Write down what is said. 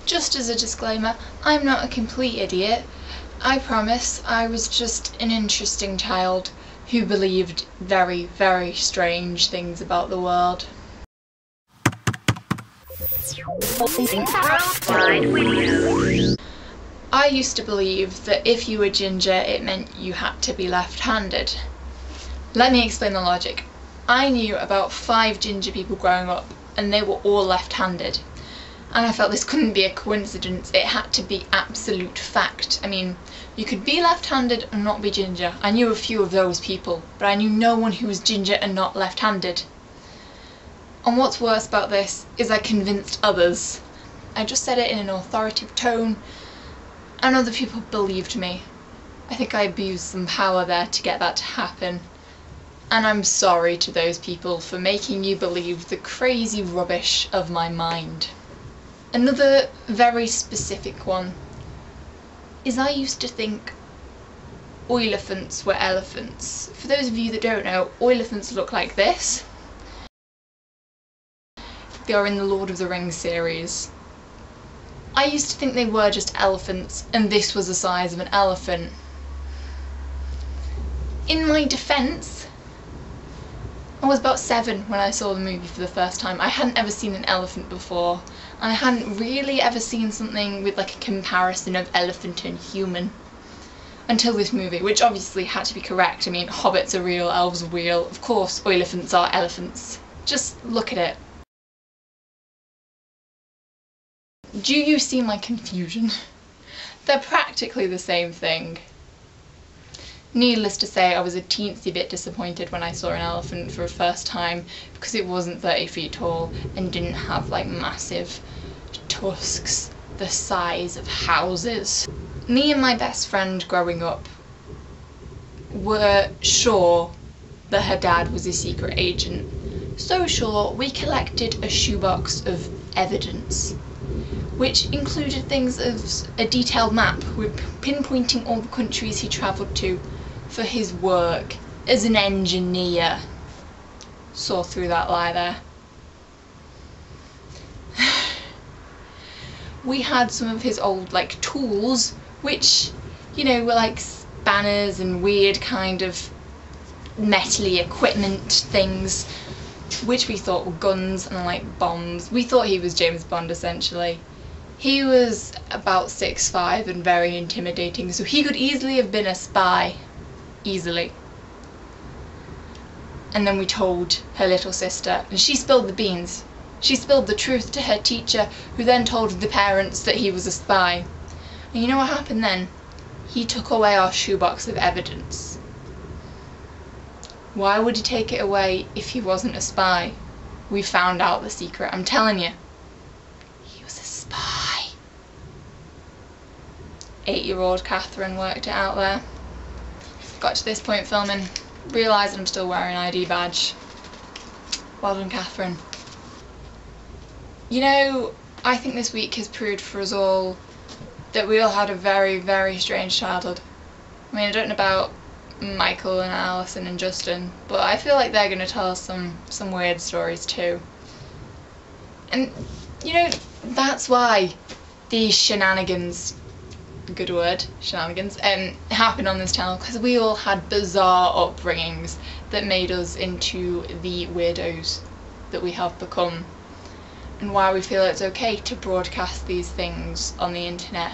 Just as a disclaimer, I'm not a complete idiot. I promise I was just an interesting child who believed very, very strange things about the world. I used to believe that if you were ginger, it meant you had to be left-handed. Let me explain the logic. I knew about 5 ginger people growing up, and they were all left-handed. And I felt this couldn't be a coincidence, it had to be absolute fact. I mean, you could be left-handed and not be ginger. I knew a few of those people, but I knew no one who was ginger and not left-handed. And what's worse about this is I convinced others. I just said it in an authoritative tone, and other people believed me. I think I abused some power there to get that to happen. And I'm sorry to those people for making you believe the crazy rubbish of my mind. Another very specific one is I used to think oiliphants were elephants. For those of you that don't know, oiliphants look like this. They are in the Lord of the Rings series. I used to think they were just elephants and this was the size of an elephant. In my defence, I was about 7 when I saw the movie for the first time. I hadn't ever seen an elephant before, and I hadn't really ever seen something with like a comparison of elephant and human until this movie, which obviously had to be correct. I mean, hobbits are real, elves are real, of course oiliphants are elephants. Just look at it. Do you see my confusion? They're practically the same thing. Needless to say, I was a teensy bit disappointed when I saw an elephant for the first time because it wasn't 30 feet tall and didn't have like massive tusks the size of houses. Me and my best friend growing up were sure that her dad was a secret agent. So sure, we collected a shoebox of evidence, which included things as a detailed map with pinpointing all the countries he travelled to for his work as an engineer. Saw through that lie there. We had some of his old like tools, which, you know, were like spanners and weird kind of metally equipment things, which we thought were guns and like bombs. We thought he was James Bond essentially. He was about 6'5" and very intimidating, so he could easily have been a spy. Easily. And then we told her little sister, and she spilled the beans. She spilled the truth to her teacher, who then told the parents that he was a spy. And you know what happened then? He took away our shoebox of evidence. Why would he take it away if he wasn't a spy? We found out the secret, I'm telling you. He was a spy. 8-year-old Katheirne worked it out there. Got to this point filming, realised I'm still wearing an ID badge. Well done, Katheirne. You know, I think this week has proved for us all that we all had a very, very strange childhood. I mean, I don't know about Michael and Alison and Justin, but I feel like they're going to tell us some weird stories too. And, you know, that's why these shenanigans, good word, shenanigans, happen on this channel, because we all had bizarre upbringings that made us into the weirdos that we have become, and why we feel it's okay to broadcast these things on the internet.